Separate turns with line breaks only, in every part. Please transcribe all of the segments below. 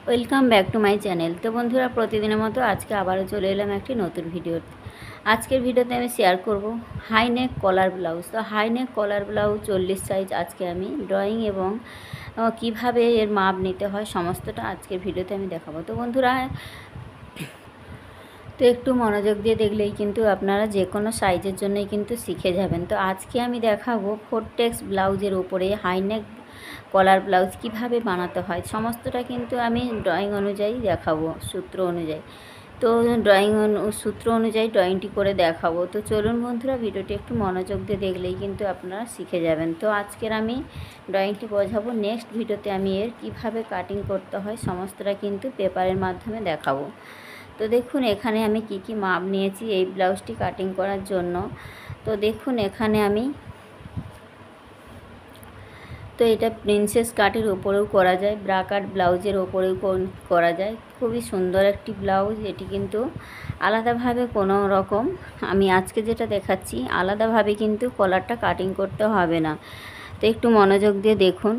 Welcome back to my channel. তো বন্ধুরা, প্রতিদিনের মতো আজকে আবারও চলে এলাম একটি নতুন ভিডিওতে। আজকের ভিডিওতে আমি শেয়ার করব হাইনেক কলার ব্লাউজ। তো হাইনেক কলার ব্লাউজ 40 সাইজ আজকে আমি ড্রয়িং এবং কিভাবে এর মাপ নিতে হয় সমস্তটা আজকের ভিডিওতে আমি দেখাবো। তো বন্ধুরা, তো একটু মনোযোগ দিয়ে দেখলেই কিন্তু আপনারা যে কোনো সাইজের জন্যই কিন্তু শিখে যাবেন। তো আজকে আমি দেখাবো ফোরটেক্স ব্লাউজের উপরে হাইনেক কলার ব্লাউজ কিভাবে বানাতে হয় সমস্তটা কিন্তু আমি ড্রয়িং অনুযায়ী দেখাবো, সূত্র অনুযায়ী। তো সূত্র অনুযায়ী ড্রয়িংটি করে দেখাবো। তো চলুন বন্ধুরা, ভিডিওটি একটু মনোযোগ দিয়ে দেখলেই কিন্তু আপনারা শিখে যাবেন। তো আজকের আমি ড্রয়িংটি বোঝাবো, নেক্সট ভিডিওতে আমি এর কিভাবে কাটিং করতে হয় সমস্তটা কিন্তু পেপারের মাধ্যমে দেখাবো। তো দেখুন এখানে আমি কি মাপ নিয়েছি এই ব্লাউজটি কাটিং করার জন্য। তো দেখুন এখানে আমি, তো এটা প্রিন্সেস কাটের ওপরেও করা যায়, ব্রা কাট ব্লাউজের ওপরেও করা যায়। খুবই সুন্দর একটি ব্লাউজ। এটি কিন্তু আলাদাভাবে কোনো রকম, আমি আজকে যেটা দেখাচ্ছি আলাদাভাবে কিন্তু কলারটা কাটিং করতে হবে না। তো একটু মনোযোগ দিয়ে দেখুন।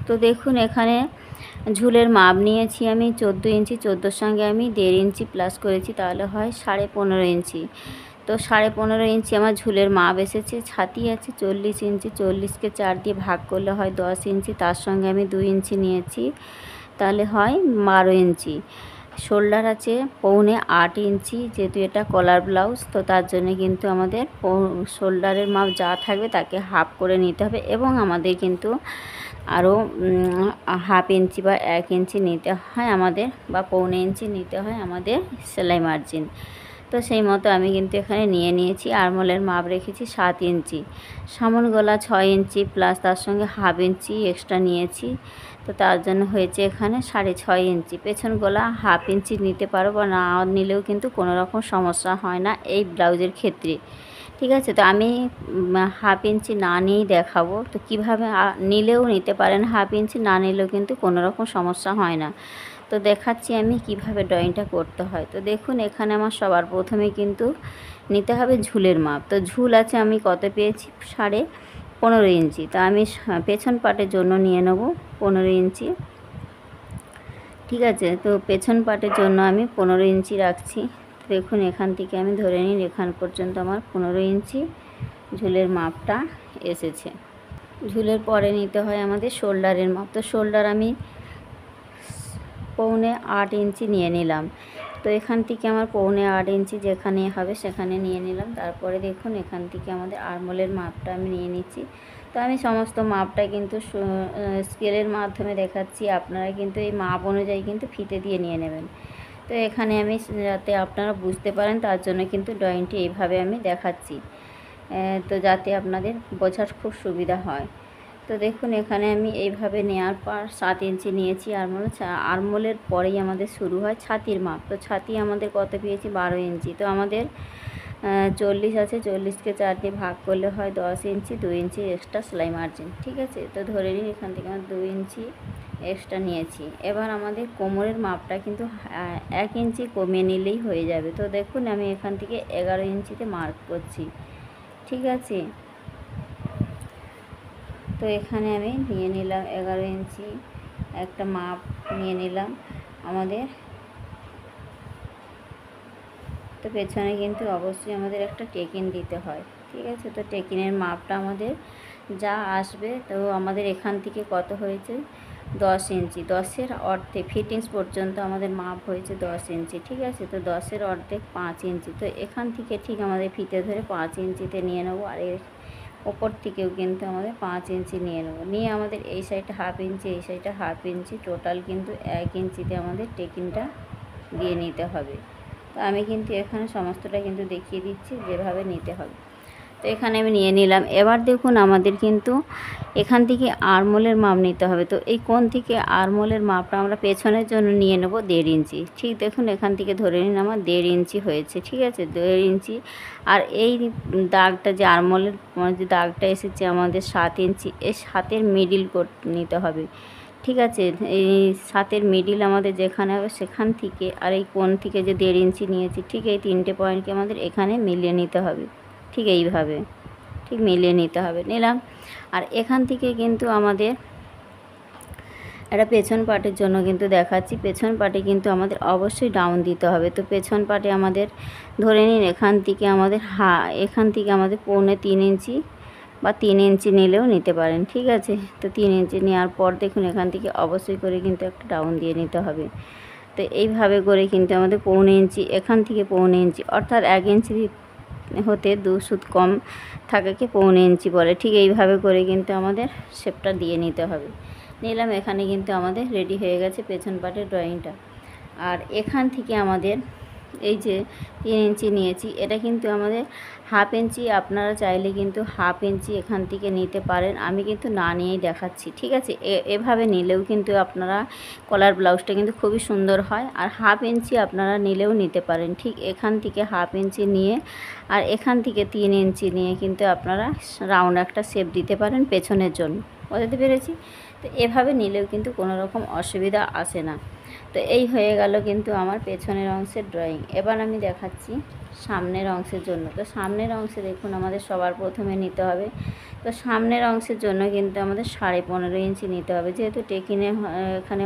তো দেখুন এখানে ঝুলের মাপ নিয়েছি আমি 14 ইঞ্চি, 14-র সঙ্গে আমি 1.5 ইঞ্চি প্লাস করেছি, তাহলে হয় 15.5 ইঞ্চি। তো 15.5 ইঞ্চি আমার ঝুলের মাপ এসেছে। ছাতি আছে 40 ইঞ্চি, 40কে 4 দিয়ে ভাগ করলে হয় 10 ইঞ্চি, তার সঙ্গে আমি 2 ইঞ্চি নিয়েছি, তাহলে হয় 12 ইঞ্চি। শোল্ডার আছে 7.25 ইঞ্চি, যেহেতু এটা কলার ব্লাউজ তো তার জন্য কিন্তু আমাদের শোল্ডারের মাপ যা থাকবে তাকে হাফ করে নিতে হবে, এবং আমাদের কিন্তু আরও হাফ ইঞ্চি বা 1 ইঞ্চি নিতে হয় আমাদের, বা 1.25 ইঞ্চি নিতে হয় আমাদের সেলাই মার্জিন। তো সেই মতো আমি কিন্তু এখানে নিয়ে নিয়েছি। আরমোলের মাপ রেখেছি 7 ইঞ্চি, সামন গলা 6 ইঞ্চি প্লাস তার সঙ্গে হাফ ইঞ্চি এক্সট্রা নিয়েছি, তো তার জন্য হয়েছে এখানে 6.5 ইঞ্চি। পেছন গলা হাফ ইঞ্চি নিতে পারো বা না নিলেও কিন্তু কোনো রকম সমস্যা হয় না এই ব্লাউজের ক্ষেত্রে, ঠিক আছে। তো আমি হাফ ইঞ্চি না নিয়েই দেখাবো। তো কিভাবে নিলেও নিতে পারেন, হাফ ইঞ্চি না নিলেও কিন্তু কোনো রকম সমস্যা হয় না। তো দেখাচ্ছি আমি কিভাবে ড্রয়িংটা করতে হয়। তো দেখুন এখানে আমার সবার প্রথমে কিন্তু নিতে হবে ঝুলের মাপ। তো ঝুল আছে আমি কত পেয়েছি, 15.5 ইঞ্চি। তো আমি পেছন পাটের জন্য নিয়ে নেব 15 ইঞ্চি, ঠিক আছে। তো পেছন পাটের জন্য আমি 15 ইঞ্চি রাখছি। দেখুন এখান থেকে আমি ধরে নিই এখান পর্যন্ত আমার 15 ইঞ্চি ঝুলের মাপটা এসেছে। ঝুলের পরে নিতে হয় আমাদের শোল্ডারের মাপ। তো শোল্ডার আমি 7.25 ইঞ্চি নিয়ে নিলাম। তো এখান থেকে আমার 7.25 ইঞ্চি যেখানে হবে সেখানে নিয়ে নিলাম। তারপরে দেখুন এখান থেকে আমাদের আরমোলের মাপটা আমি নিয়ে নিচ্ছি। তো আমি সমস্ত মাপটা কিন্তু স্কেলের মাধ্যমে দেখাচ্ছি, আপনারা কিন্তু এই মাপ অনুযায়ী কিন্তু ফিতে দিয়ে নিয়ে নেবেন। তো এখানে আমি যাতে আপনারা বুঝতে পারেন তার জন্য কিন্তু ড্রয়িংটি এইভাবে আমি দেখাচ্ছি, তো যাতে আপনাদের বোঝার খুব সুবিধা হয়। তো দেখুন এখানে আমি এইভাবে নেওয়ার পর 7 ইঞ্চি নিয়েছি। আরমোলের পরেই আমাদের শুরু হয় ছাতির মাপ। তো ছাতি আমাদের কত পেয়েছি, 12 ইঞ্চি। তো আমাদের 40 আছে, 40কে 4 দিয়ে ভাগ করলে হয় 10 ইঞ্চি, 2 ইঞ্চি এক্সট্রা সেলাই মার্জিন, ঠিক আছে। তো ধরে নিন এখান থেকে আমার 2 ইঞ্চি এক্সট্রা নিয়েছি। এবার আমাদের কোমরের মাপটা কিন্তু 1 ইঞ্চি কমিয়ে নিলেই হয়ে যাবে। তো দেখুন আমি এখান থেকে 11 ইঞ্চিতে মার্ক করছি, ঠিক আছে। তো এখানে আমি নিয়ে নিলাম 11 ইঞ্চি একটা মাপ নিয়ে নিলাম আমাদের। তো পেছনে কিন্তু অবশ্যই আমাদের একটা টেকিন দিতে হয়, ঠিক আছে। তো টেকিনের মাপটা আমাদের যা আসবে, তো আমাদের এখান থেকে কত হয়েছে, 10 ইঞ্চি। 10-এর অর্ধেক ফিটিংস পর্যন্ত আমাদের মাপ হয়েছে 10 ইঞ্চি, ঠিক আছে। তো 10-এর অর্ধেক 5 ইঞ্চি। তো এখান থেকে ঠিক আমাদের ফিতে ধরে 5 ইঞ্চিতে নিয়ে নেবো, আর এর ওপর থেকেও কিন্তু আমাদের 5 ইঞ্চি নিয়ে নেবো। নিয়ে আমাদের এই সাইডটা হাফ ইঞ্চি, এই সাইডটা হাফ ইঞ্চি, টোটাল কিন্তু 1 ইঞ্চিতে আমাদের টেকিনটা দিয়ে নিতে হবে। তো আমি কিন্তু এখানে সমস্তটা কিন্তু দেখিয়ে দিচ্ছি যেভাবে নিতে হবে। তো এখানে আমি নিয়ে নিলাম। এবার দেখুন আমাদের কিন্তু এখান থেকে আরমোলের মাপ নিতে হবে। তো এই কোণ থেকে আরমোলের মাপটা আমরা পেছনের জন্য নিয়ে নেব 1.5 ইঞ্চি। ঠিক দেখুন এখান থেকে ধরে নিন আমার 1.5 ইঞ্চি হয়েছে, ঠিক আছে, 1.5 ইঞ্চি। আর এই দাগটা যে আরমোলের যে দাগটা এসেছে আমাদের 7 ইঞ্চি, এই 7-এর মিডিল নিতে হবে, ঠিক আছে। এই 7-এর মিডিল আমাদের যেখানে হবে সেখান থেকে, আর এই কোণ থেকে যে 1.5 ইঞ্চি নিয়েছি, ঠিক এই 3টে পয়েন্টকে আমাদের এখানে মিলিয়ে নিতে হবে, ঠিক এইভাবে, ঠিক মিলিয়ে নিতে হবে। নিলাম। আর এখান থেকে কিন্তু আমাদের এটা পেছন পাটের জন্য কিন্তু দেখাচ্ছি। পেছন পাটে কিন্তু আমাদের অবশ্যই ডাউন দিতে হবে। তো পেছন পাটে আমাদের ধরে নিন এখান থেকে আমাদের এখান থেকে আমাদের 3.25 ইঞ্চি বা 3 ইঞ্চি নিলেও নিতে পারেন, ঠিক আছে। তো 3 ইঞ্চি নেওয়ার পর দেখুন এখান থেকে অবশ্যই করে কিন্তু একটা ডাউন দিয়ে নিতে হবে। তো এইভাবে করে কিন্তু আমাদের 1.25 ইঞ্চি, এখান থেকে 1.25 ইঞ্চি, অর্থাৎ 1 ইঞ্চি হতে 2 সুত কম থাকাকে 1.25 ইঞ্চি বলে। ঠিক এইভাবে করে কিন্তু আমাদের শেপটা দিয়ে নিতে হবে। নিলাম, এখানে কিন্তু আমাদের রেডি হয়ে গেছে পেছন পাটের ড্রয়িংটা। আর এখান থেকে আমাদের এই যে 3 ইঞ্চি নিয়েছি, এটা কিন্তু আমাদের 1/2 ইঞ্চি, আপনারা চাইলে কিন্তু 1/2 ইঞ্চি এখান থেকে নিতে পারেন। আমি কিন্তু না নিয়েই দেখাচ্ছি, ঠিক আছে। এভাবে নিলেও কিন্তু আপনারা কলার ব্লাউজটা কিন্তু খুবই সুন্দর হয়। আর 1/2 ইঞ্চি আপনারা নিলেও নিতে পারেন। ঠিক এখান থেকে 1/2 ইঞ্চি নিয়ে আর এখান থেকে 3 ইঞ্চি নিয়ে কিন্তু আপনারা রাউন্ড একটা শেপ দিতে পারেন পেছনের জন্য। বুঝতে পেরেছি? তো এভাবে নিলেও কিন্তু কোনো রকম অসুবিধা আসে না। তো এই হয়ে গেল কিন্তু আমার পেছনের অংশের ড্রয়িং। এবার আমি দেখাচ্ছি সামনের অংশের জন্য। তো সামনের অংশে দেখুন আমাদের সবার প্রথমে নিতে হবে, তো সামনের অংশের জন্য কিন্তু আমাদের 15.5 ইঞ্চি নিতে হবে। যেহেতু টেকিনে এখানে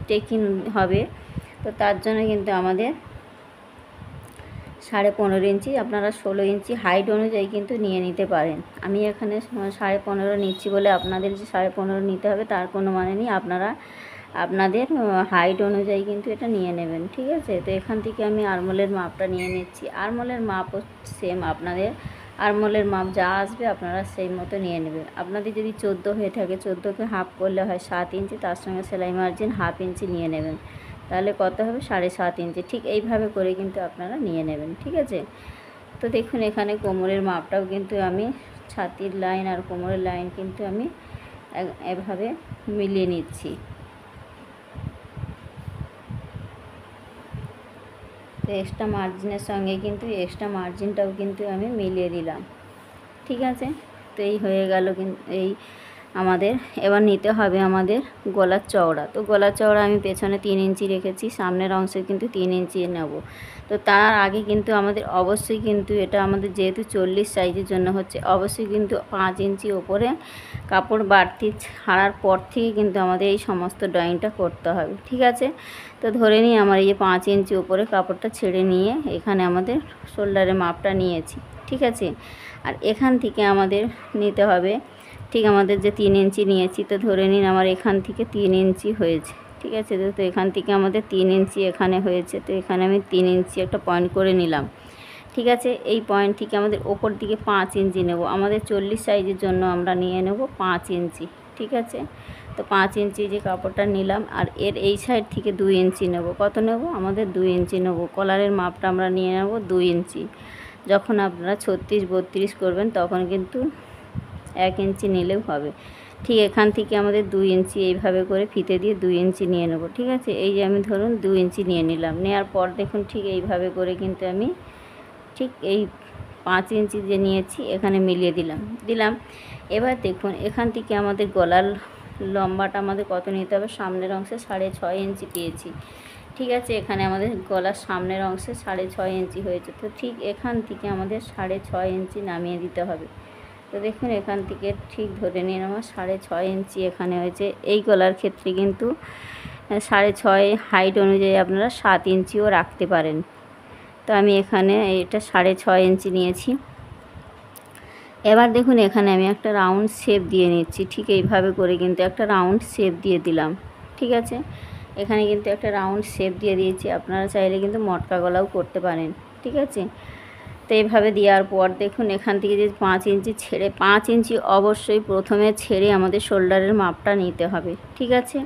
টেকিন হবে, তো তার জন্য কিন্তু আমাদের 15.5 ইঞ্চি, আপনারা 16 ইঞ্চি হাইট অনুযায়ী কিন্তু নিয়ে নিতে পারেন। আমি এখানে 15.5 নিচ্ছি বলে আপনাদের যে 15.5 নিতে হবে তার কোনো মানে নেই। আপনারা আপনাদের হাইট অনুযায়ী কিন্তু এটা নিয়ে নেবেন, ঠিক আছে। তো এখান থেকে আমি আরমোলের মাপটা নিয়ে নিচ্ছি। আরমোলের মাপও সেম, আপনাদের আরমোলের মাপ যা আসবে আপনারা সেই মতো নিয়ে নেবেন। আপনাদের যদি 14 হয়ে থাকে, 14কে হাফ করলে হয় 7 ইঞ্চি, তার সঙ্গে সেলাই মার্জিন 1/2 ইঞ্চি নিয়ে নেবেন, তাহলে কত হবে 7.5 ইঞ্চি। ঠিক এইভাবে করে কিন্তু আপনারা নিয়ে নেবেন, ঠিক আছে। তো দেখুন এখানে কোমরের মাপটাও কিন্তু আমি ছাতির লাইন আর কোমরের লাইন কিন্তু আমি এভাবে মিলিয়ে নিচ্ছি। তো এক্সট্রা মার্জিনের সঙ্গে কিন্তু এক্সট্রা মার্জিনটাও কিন্তু আমি মিলিয়ে দিলাম, ঠিক আছে। তো এই হয়ে গেল কিন্তু এই আমাদের। এবার নিতে হবে আমাদের গলার চওড়া। তো গলার চওড়া আমি পেছনে 3 ইঞ্চি রেখেছি, সামনের অংশে কিন্তু 3 ইঞ্চি নেব। তো তার আগে কিন্তু আমাদের অবশ্যই কিন্তু এটা আমাদের যেহেতু 40 সাইজের জন্য হচ্ছে, অবশ্যই কিন্তু 5 ইঞ্চি ওপরে কাপড় বাড়তি ছাড়ার পর থেকে কিন্তু আমাদের এই সমস্ত ড্রয়িংটা করতে হবে, ঠিক আছে। তো ধরে নিই আমার এই যে 5 ইঞ্চি ওপরে কাপড়টা ছেড়ে নিয়ে এখানে আমাদের শোল্ডারের মাপটা নিয়েছি, ঠিক আছে। আর এখান থেকে আমাদের নিতে হবে ঠিক আমাদের যে 3 ইঞ্চি নিয়েছি, তো ধরে নিন আমার এখান থেকে 3 ইঞ্চি হয়েছে, ঠিক আছে। তো এখান থেকে আমাদের 3 ইঞ্চি এখানে হয়েছে, তো এখানে আমি 3 ইঞ্চি একটা পয়েন্ট করে নিলাম, ঠিক আছে। এই পয়েন্ট থেকে আমাদের ওপর দিকে 5 ইঞ্চি নেব। আমাদের 40 সাইজের জন্য আমরা নিয়ে নেব 5 ইঞ্চি, ঠিক আছে। তো 5 ইঞ্চি যে কাপড়টা নিলাম, আর এর এই সাইড থেকে 2 ইঞ্চি নেব। কত নেব? আমাদের 2 ইঞ্চি নেব। কলারের মাপটা আমরা নিয়ে নেব 2 ইঞ্চি। যখন আপনারা 36-32 করবেন তখন কিন্তু 1 ইঞ্চি নিলেও হবে। ঠিক এখান থেকে আমাদের 2 ইঞ্চি এইভাবে করে ফিতে দিয়ে 2 ইঞ্চি নিয়ে নেব, ঠিক আছে। এই যে আমি ধরুন 2 ইঞ্চি নিয়ে নিলাম, নেওয়ার পর দেখুন ঠিক এইভাবে করে কিন্তু আমি ঠিক এই 5 ইঞ্চি যে নিয়েছি এখানে মিলিয়ে দিলাম। এবার দেখুন এখান থেকে আমাদের গলার লম্বাটা আমাদের কত নিতে হবে? সামনের অংশে 6.5 ইঞ্চি পেয়েছি, ঠিক আছে। এখানে আমাদের গলার সামনের অংশে 6.5 ইঞ্চি হয়েছে, তো ঠিক এখান থেকে আমাদের 6.5 ইঞ্চি নামিয়ে দিতে হবে। তো দেখুন এখান থেকে ঠিক ধরে নিন আমার 6.5 ইঞ্চি এখানে হয়েছে। এই গলার ক্ষেত্রে কিন্তু 6.5 হাইট অনুযায়ী আপনারা 7 ইঞ্চিও রাখতে পারেন। তো আমি এখানে এটা 6.5 ইঞ্চি নিয়েছি। এবার দেখুন এখানে আমি একটা রাউন্ড শেপ দিয়ে নিচ্ছি, ঠিক এইভাবে করে কিন্তু একটা রাউন্ড শেপ দিয়ে দিলাম, ঠিক আছে। এখানে কিন্তু একটা রাউন্ড শেপ দিয়ে দিয়েছি, আপনারা চাইলে কিন্তু মটকা গলাও করতে পারেন, ঠিক আছে। তো এইভাবে দেওয়ার পর দেখুন এখান থেকে যে 5 ইঞ্চি ছেড়ে 5 ইঞ্চি অবশ্যই প্রথমে ছেড়ে আমাদের শোল্ডারের মাপটা নিতে হবে, ঠিক আছে।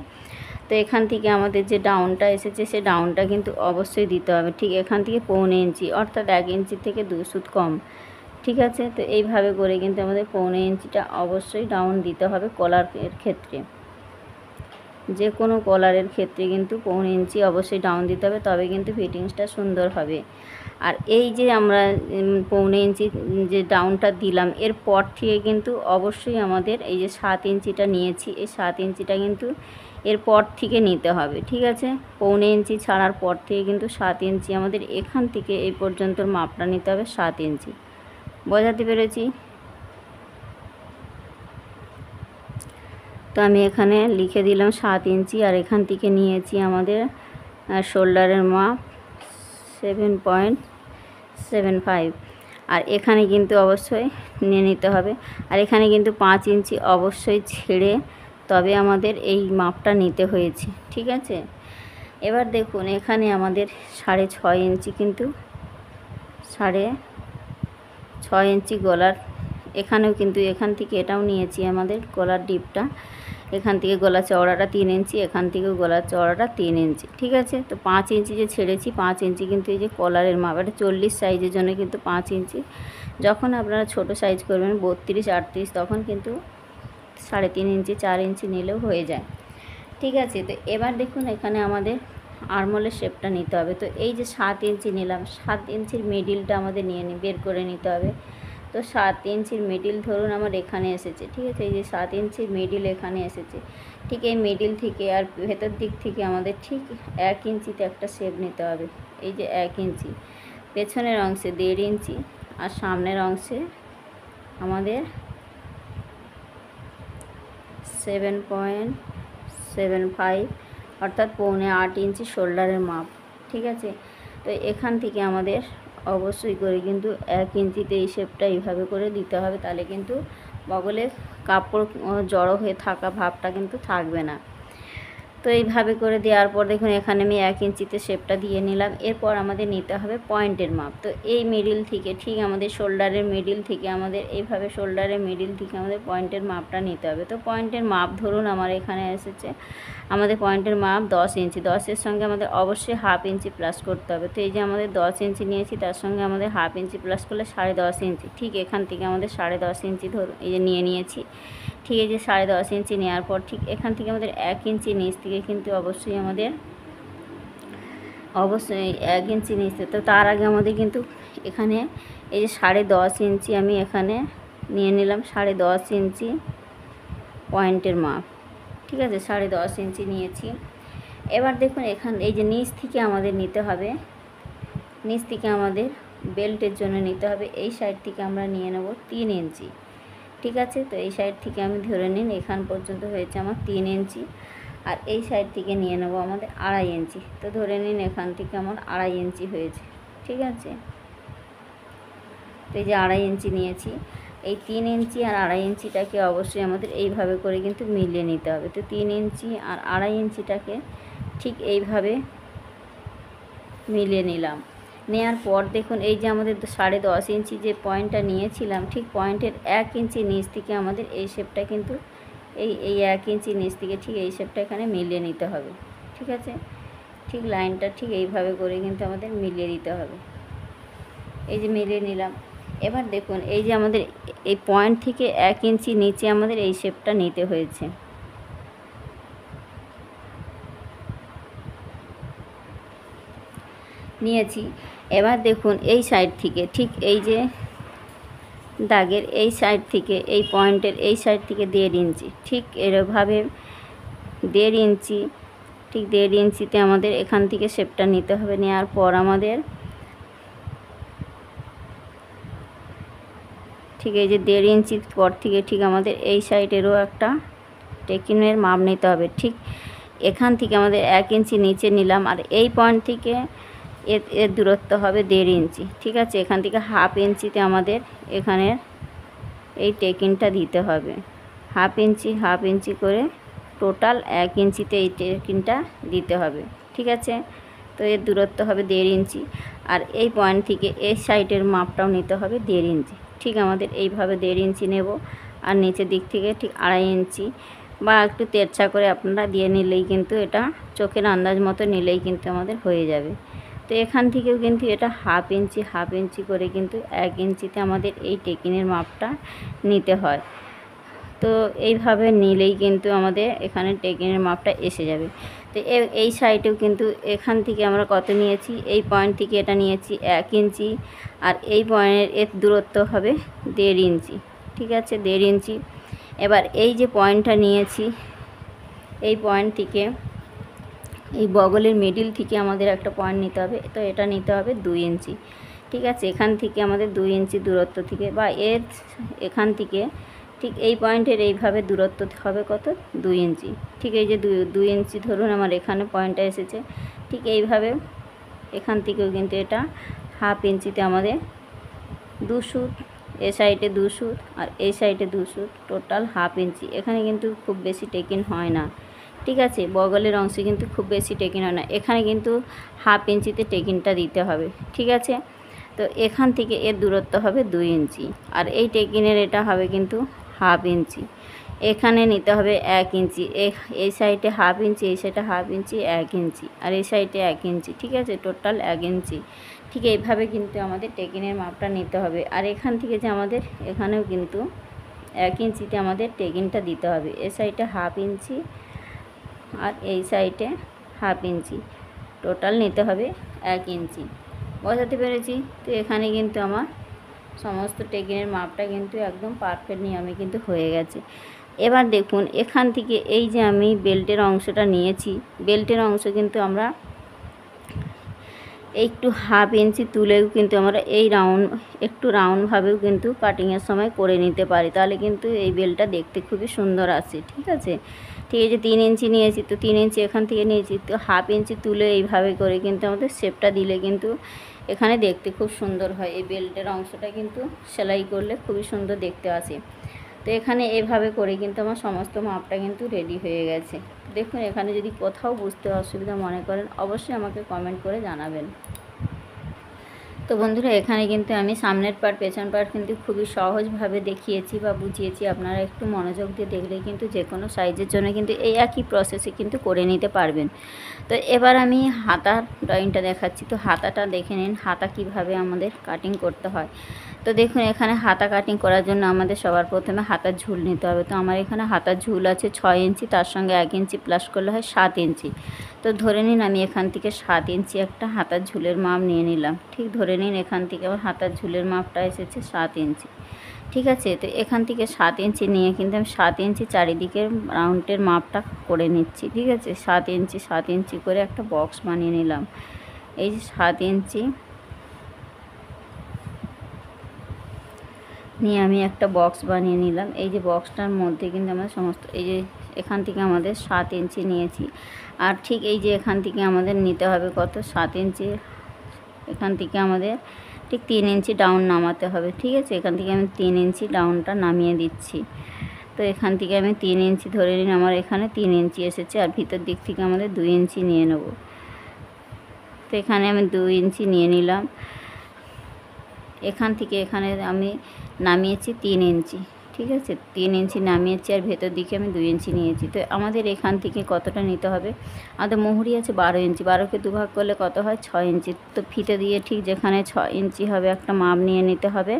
তো এখান থেকে আমাদের যে ডাউনটা এসেছে সে ডাউনটা কিন্তু অবশ্যই দিতে হবে। ঠিক এখান থেকে 1.25 ইঞ্চি, অর্থাৎ 1 ইঞ্চি থেকে 2 সুত কম, ঠিক আছে। তো এইভাবে করে কিন্তু আমাদের 1.25 ইঞ্চিটা অবশ্যই ডাউন দিতে হবে কলারের ক্ষেত্রে। যে কোনো কলারের ক্ষেত্রে কিন্তু 1.25 ইঞ্চি অবশ্যই ডাউন দিতে হবে, তবে কিন্তু ফিটিংসটা সুন্দর হবে। আর এই যে আমরা 1.25 ইঞ্চি যে ডাউনটা দিলাম, এরপর থেকে কিন্তু অবশ্যই আমাদের এই যে 7 ইঞ্চিটা নিয়েছি, এই 7 ইঞ্চিটা কিন্তু এরপর থেকে নিতে হবে, ঠিক আছে। 1.25 ইঞ্চি ছাড়ার পর থেকে কিন্তু 7 ইঞ্চি আমাদের এখান থেকে এই পর্যন্ত মাপটা নিতে হবে 7 ইঞ্চি। বোঝাতে পেরেছি? তো আমি এখানে লিখে দিলাম 7 ইঞ্চি, আর এখান থেকে নিয়েছি আমাদের শোল্ডারের মাপ 7.75, আর এখানে কিন্তু অবশ্যই নিয়ে নিতে হবে। আর এখানে কিন্তু 5 ইঞ্চি অবশ্যই ছেড়ে তবে আমাদের এই মাপটা নিতে হয়েছে, ঠিক আছে। এবার দেখুন এখানে আমাদের 6.5 ইঞ্চি, কিন্তু 6.5 ইঞ্চি গলার, এখানেও কিন্তু এখান থেকে এটাও নিয়েছি আমাদের গলার ডিপটা, এখান থেকে গলা চওড়াটা 3 ইঞ্চি, এখান থেকেও গলার চওড়াটা 3 ইঞ্চি, ঠিক আছে। তো 5 ইঞ্চি যে ছেড়েছি, 5 ইঞ্চি কিন্তু এই যে কলারের মাপ, এটা 40 সাইজের জন্য কিন্তু 5 ইঞ্চি। যখন আপনারা ছোট সাইজ করবেন 32, 38, তখন কিন্তু 3.5 ইঞ্চি 4 ইঞ্চি নিলেও হয়ে যায়, ঠিক আছে। তো এবার দেখুন এখানে আমাদের আরমোলের শেপটা নিতে হবে। তো এই যে 7 ইঞ্চি নিলাম, 7 ইঞ্চির মিডিলটা আমাদের বের করে নিতে হবে। তো 7 ইঞ্চির মিডিল ধরুন আমার এখানে এসেছে, ঠিক আছে। এই যে 7 ইঞ্চির মিডিল এখানে এসেছে, ঠিক এই মিডিল থেকে আর ভেতর দিক থেকে আমাদের ঠিক 1 ইঞ্চিতে একটা শেপ নিতে হবে। এই যে 1 ইঞ্চি, পেছনের অংশে 1.5 ইঞ্চি, আর সামনের অংশে আমাদের 7.75, অর্থাৎ 7.25 ইঞ্চি শোল্ডারের মাপ, ঠিক আছে। তো এখান থেকে আমাদের অবশ্যই করে কিন্তু 1 ইঞ্চিতে এই শেপটা এইভাবে করে দিতে হবে, তাহলে কিন্তু বগলে কাপড় জড়ো হয়ে থাকা ভাবটা কিন্তু থাকবে না। তো এইভাবে করে দেওয়ার পর দেখুন এখানে আমি 1 ইঞ্চিতে শেপটা দিয়ে নিলাম। এরপর আমাদের নিতে হবে পয়েন্টের মাপ। তো এই মিডিল থেকে ঠিক আমাদের শোল্ডারের মিডিল থেকে আমাদের এইভাবে শোল্ডারের মিডিল থেকে আমাদের পয়েন্টের মাপটা নিতে হবে। তো পয়েন্টের মাপ ধরুন আমার এখানে এসেছে, আমাদের পয়েন্টের মাপ 10 ইঞ্চি। 10-এর সঙ্গে আমাদের অবশ্যই 1/2 ইঞ্চি প্লাস করতে হবে। তো এই যে আমাদের 10 ইঞ্চি নিয়েছি, তার সঙ্গে আমাদের 1/2 ইঞ্চি প্লাস করলে 10.5 ইঞ্চি। ঠিক এখান থেকে আমাদের 10.5 ইঞ্চি ধরুন এই যে নিয়েছি। ঠিক এই যে 10.5 ইঞ্চি নেওয়ার পর ঠিক এখান থেকে আমাদের 1 ইঞ্চি নিচ থেকে কিন্তু অবশ্যই 1 ইঞ্চি নিচ। তো তার আগে আমাদের কিন্তু এখানে এই যে 10.5 ইঞ্চি আমি এখানে নিয়ে নিলাম, 10.5 ইঞ্চি পয়েন্টের মাপ, ঠিক আছে। 10.5 ইঞ্চি নিয়েছি। এবার দেখুন এখান এই যে নিচ থেকে আমাদের নিতে হবে, নিচ থেকে আমাদের বেল্টের জন্য নিতে হবে। এই সাইড থেকে আমরা নিয়ে নেব 3 ইঞ্চি, ঠিক আছে। তো এই সাইড থেকে আমি ধরে নিন এখান পর্যন্ত হয়েছে আমার 3 ইঞ্চি, আর এই সাইড থেকে নিয়ে নেব আমাদের 2.5 ইঞ্চি। তো ধরে নিন এখান থেকে আমার 2.5 ইঞ্চি হয়েছে, ঠিক আছে। তো এই যে 2.5 ইঞ্চি নিয়েছি, এই 3 ইঞ্চি আর 2.5 ইঞ্চিটাকে অবশ্যই আমাদের এইভাবে করে কিন্তু মিলিয়ে নিতে হবে। তো 3 ইঞ্চি আর 2.5 ইঞ্চিটাকে ঠিক এইভাবে মিলিয়ে নিলাম। নেওয়ার পর দেখুন এই যে আমাদের 10.5 ইঞ্চি যে পয়েন্টটা নিয়েছিলাম, ঠিক পয়েন্টের 1 ইঞ্চি নিচ থেকে আমাদের এই শেপটা কিন্তু এই 1 ইঞ্চি নিচ থেকে ঠিক এই শেপটা এখানে মিলিয়ে নিতে হবে, ঠিক আছে। ঠিক লাইনটা ঠিক এইভাবে করে কিন্তু আমাদের মিলিয়ে দিতে হবে। এই যে মিলিয়ে নিলাম। এবার দেখুন এই যে আমাদের এই পয়েন্ট থেকে 1 ইঞ্চি নিচে আমাদের এই শেপটা নিতে হয়েছে। নিয়েছি। এবার দেখুন এই সাইড থেকে ঠিক এই যে দাগের এই সাইড থেকে এই পয়েন্টের এই সাইড থেকে 1.5 ইঞ্চি, ঠিক এরভাবে 1.5 ইঞ্চি, ঠিক 1.5 ইঞ্চিতে আমাদের এখান থেকে শেপটা নিতে হবে। নেওয়ার পর আমাদের ঠিক এই যে 1.5 ইঞ্চির পর থেকে ঠিক আমাদের এই সাইডেরও একটা টেকিনের মাপ নিতে হবে। ঠিক এখান থেকে আমাদের 1 ইঞ্চি নিচে নিলাম, আর এই পয়েন্ট থেকে এর দূরত্ব হবে 1.5 ইঞ্চি, ঠিক আছে। এখান থেকে 1/2 ইঞ্চিতে আমাদের এখানে এই টেকিনটা দিতে হবে। 1/2 ইঞ্চি করে টোটাল 1 ইঞ্চিতে এই টেকিনটা দিতে হবে, ঠিক আছে। তো এর দূরত্ব হবে 1.5 ইঞ্চি, আর এই পয়েন্ট থেকে এই সাইডের মাপটাও নিতে হবে 1.5 ইঞ্চি। ঠিক আমাদের এইভাবে 1.5 ইঞ্চি নেব, আর নিচের দিক থেকে ঠিক 2.5 ইঞ্চি বা একটু তেরছা করে আপনারা দিয়ে নিলেই কিন্তু এটা চোখের আন্দাজ মতো নিলেই কিন্তু আমাদের হয়ে যাবে। তো এখান থেকেও কিন্তু এটা 1/2 ইঞ্চি করে কিন্তু 1 ইঞ্চিতে আমাদের এই টেকিনের মাপটা নিতে হয়। তো এইভাবে নিলেই কিন্তু আমাদের এখানে টেকিনের মাপটা এসে যাবে। তো এই সাইডেও কিন্তু এখান থেকে আমরা কত নিয়েছি, এই পয়েন্ট থেকে এটা নিয়েছি 1 ইঞ্চি, আর এই পয়েন্টের এর দূরত্ব হবে 1.5 ইঞ্চি, ঠিক আছে, 1.5 ইঞ্চি। এবার এই যে পয়েন্টটা নিয়েছি, এই পয়েন্ট থেকে এই বগলের মিডিল থেকে আমাদের একটা পয়েন্ট নিতে হবে। তো এটা নিতে হবে 2 ইঞ্চি, ঠিক আছে। এখান থেকে আমাদের 2 ইঞ্চি দূরত্ব থেকে বা এখান থেকে ঠিক এই পয়েন্টের এইভাবে দূরত্ব হবে কত, 2 ইঞ্চি। ঠিক এই যে 2 ইঞ্চি ধরুন আমার এখানে পয়েন্টটা এসেছে, ঠিক এইভাবে এখান থেকেও কিন্তু এটা হাফ ইঞ্চিতে আমাদের 2 সুত, এ সাইডে 2 সুত আর এই সাইডে 2 সুত, টোটাল হাফ ইঞ্চি। এখানে কিন্তু খুব বেশি টেকিং হয় না, ঠিক আছে, বগলের অংশে কিন্তু খুব বেশি টেকিং হয় না, এখানে কিন্তু হাফ ইঞ্চিতে টেকিংটা দিতে হবে, ঠিক আছে। তো এখান থেকে এর দূরত্ব হবে 2 ইঞ্চি আর এই টেকিংয়ের এটা হবে কিন্তু হাফ ইঞ্চি। এখানে নিতে হবে 1 ইঞ্চি, এই সাইডে হাফ ইঞ্চি, এই সাইডে হাফ ইঞ্চি, 1 ইঞ্চি আর এই সাইডে 1 ইঞ্চি, ঠিক আছে, টোটাল 1 ইঞ্চি। ঠিক এইভাবে কিন্তু আমাদের টেকিংয়ের মাপটা নিতে হবে। আর এখান থেকে যে আমাদের এখানেও কিন্তু 1 ইঞ্চিতে আমাদের টেকিংটা দিতে হবে, এই সাইডে হাফ ইঞ্চি আর এই সাইডে হাফ ইঞ্চি, টোটাল নিতে হবে 1 ইঞ্চি। বোঝাতে পেরেছি? তো এখানে কিন্তু আমার সমস্ত টেকিংয়ের মাপটা কিন্তু একদম পারফেক্ট নিয়মে কিন্তু হয়ে গেছে। এবার দেখুন এখান থেকে এই যে আমি বেল্টের অংশটা নিয়েছি, বেল্টের অংশ কিন্তু আমরা একটু হাফ ইঞ্চি তুলেও কিন্তু আমরা এই একটু রাউন্ডভাবেও কিন্তু কাটিংয়ের সময় করে নিতে পারি, তাহলে কিন্তু এই বেলটা দেখতে খুবই সুন্দর আসে, ঠিক আছে। ঠিক আছে, 3 ইঞ্চি নিয়েছি, তো 3 ইঞ্চি এখান থেকে নিয়েছি, তো হাফ ইঞ্চি তুলে এইভাবে করে কিন্তু আমাদের শেপটা দিলে কিন্তু এখানে দেখতে খুব সুন্দর হয়। এই বেল্টের অংশটা কিন্তু সেলাই করলে খুবই সুন্দর দেখতে আসে। তো এখানে এভাবে করে কিন্তু আমার সমস্ত মাপটা কিন্তু রেডি হয়ে গেছে। দেখুন এখানে যদি কোথাও বুঝতে অসুবিধা মনে করেন অবশ্যই আমাকে কমেন্ট করে জানাবেন। তো বন্ধুরা এখানে কিন্তু আমি সামনের পার্ট পেছন পার্ট কিন্তু খুবই সহজভাবে দেখিয়েছি বা বুঝিয়েছি, আপনারা একটু মনোযোগ দিয়ে দেখলে কিন্তু যে কোনো সাইজের জন্য কিন্তু এই একই প্রসেসে কিন্তু করে নিতে পারবেন। তো এবার আমি হাতার ড্রয়িংটা দেখাচ্ছি। তো হাতাটা দেখে নিন হাতা কিভাবে আমাদের কাটিং করতে হয়। তো দেখুন এখানে হাতা কাটিং করার জন্য আমাদের সবার প্রথমে হাতার ঝুল নিতে হবে। তো আমার এখানে হাতার ঝুল আছে 6 ইঞ্চি, তার সঙ্গে 1 ইঞ্চি প্লাস করলে হয় 7 ইঞ্চি। তো ধরে নিন আমি এখান থেকে 7 ইঞ্চি একটা হাতার ঝুলের মাপ নিয়ে নিলাম। ঠিক ধরে নিন এখান থেকে আমার হাতার ঝুলের মাপটা এসেছে 7 ইঞ্চি, ঠিক আছে। তো এখান থেকে 7 ইঞ্চি নিয়ে কিন্তু আমি 7 ইঞ্চি চারিদিকের রাউন্ডের মাপটা করে নিচ্ছি, ঠিক আছে। 7 ইঞ্চি 7 ইঞ্চি করে একটা বক্স বানিয়ে নিলাম। এই যে 7 ইঞ্চি নিয়ে আমি একটা বক্স বানিয়ে নিলাম। এই যে বক্সটার মধ্যে কিন্তু আমরা সমস্ত এই যে এখান থেকে আমাদের 7 ইঞ্চি নিয়েছি, আর ঠিক এই যে এখান থেকে আমাদের নিতে হবে কত, 7 ইঞ্চি, এখান থেকে আমাদের ঠিক 3 ইঞ্চি ডাউন নামাতে হবে, ঠিক আছে। এখান থেকে আমি 3 ইঞ্চি ডাউনটা নামিয়ে দিচ্ছি। তো এখান থেকে আমি 3 ইঞ্চি ধরে নিন, আমার এখানে 3 ইঞ্চি এসেছে, আর ভিতর দিক থেকে আমাদের 2 ইঞ্চি নিয়ে নেব। তো এখানে আমি 2 ইঞ্চি নিয়ে নিলাম। এখান থেকে এখানে আমি নামিয়েছি 3 ইঞ্চি, ঠিক আছে, 3 ইঞ্চি নামিয়েছি, আর ভেতর দিকে আমি 2 ইঞ্চি নিয়েছি। তো আমাদের এখান থেকে কতটা নিতে হবে, আমাদের মুহুরি আছে 12 ইঞ্চি, 12কে 2 ভাগ করলে কত হয়, 6 ইঞ্চি। তো ফিতে দিয়ে ঠিক যেখানে 6 ইঞ্চি হবে একটা মাপ নিয়ে নিতে হবে,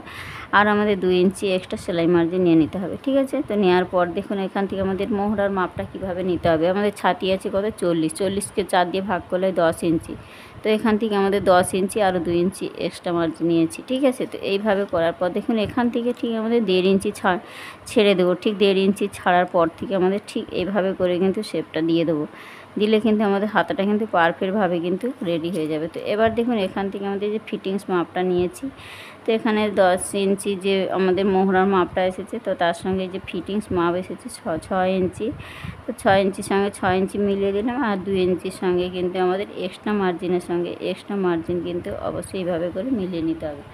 আর আমাদের 2 ইঞ্চি এক্সট্রা সেলাই মার্জিন নিয়ে নিতে হবে, ঠিক আছে। তো নেওয়ার পর দেখুন এখান থেকে আমাদের মোহরার মাপটা কিভাবে নিতে হবে। আমাদের ছাতি আছে কত, 40, 40কে 4 দিয়ে ভাগ করলে 10 ইঞ্চি। তো এখান থেকে আমাদের 10 ইঞ্চি আরও 2 ইঞ্চি এক্সট্রা মার্জিন নিয়েছি, ঠিক আছে। তো এইভাবে করার পর দেখুন এখান থেকে ঠিক আমাদের 1.5 ইঞ্চি ছেড়ে দেবো। ঠিক 1.5 ইঞ্চি ছাড়ার পর থেকে আমাদের ঠিক এইভাবে করে কিন্তু শেপটা দিয়ে দেবো, দিলে কিন্তু আমাদের হাতাটা কিন্তু পারফেক্টভাবে কিন্তু রেডি হয়ে যাবে। তো এবার দেখুন এখান থেকে আমাদের যে ফিটিংস মাপটা নিয়েছি, তো এখানে 10 ইঞ্চি যে আমাদের মোহরার মাপটা এসেছে, তো তার সঙ্গে যে ফিটিংস মাপ এসেছে 6 ইঞ্চি। তো 6 ইঞ্চির সঙ্গে 6 ইঞ্চি মিলিয়ে দিলাম, আর 2 ইঞ্চির সঙ্গে কিন্তু আমাদের এক্সট্রা মার্জিনের সঙ্গে এক্সট্রা মার্জিন কিন্তু অবশ্যই এইভাবে করে মিলিয়ে নিতে হবে।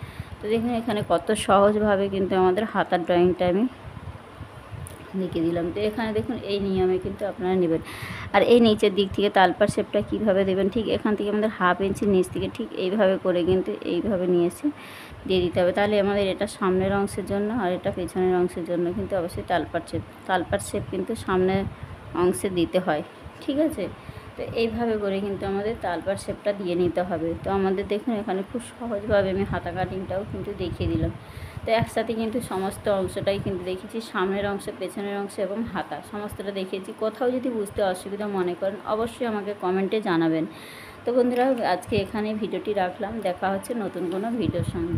তো দেখুন এখানে কত সহজভাবে কিন্তু আমাদের হাতার ড্রয়িংটা আমি লিখে দিলাম। তো এখানে দেখুন এই নিয়মে কিন্তু আপনারা নেবেন। আর এই নিচের দিক থেকে তালপার শেপটা কীভাবে দেবেন, ঠিক এখান থেকে আমাদের হাফ ইঞ্চি নিচ থেকে ঠিক এইভাবে করে কিন্তু এইভাবে নিয়ে এসে দিয়ে দিতে হবে। তাহলে আমাদের এটা সামনের অংশের জন্য আর এটা পেছনের অংশের জন্য কিন্তু অবশ্যই তালপার শেপ কিন্তু সামনের অংশে দিতে হয়, ঠিক আছে। তো এইভাবে করে কিন্তু আমাদের তালপার শেপটা দিয়ে নিতে হবে। তো আমাদের দেখুন এখানে খুব সহজভাবে আমি হাতা কাটিংটাও কিন্তু দেখিয়ে দিলাম। তো একসাথে কিন্তু সমস্ত অংশটাই কিন্তু দেখিয়েছি, সামনের অংশ, পেছনের অংশ এবং হাতা সমস্তটা দেখিয়েছি। কোথাও যদি বুঝতে অসুবিধা মনে করেন অবশ্যই আমাকে কমেন্টে জানাবেন। তো বন্ধুরা আজকে এখানে ভিডিওটি রাখলাম, দেখা হচ্ছে নতুন কোনো ভিডিওর সঙ্গে।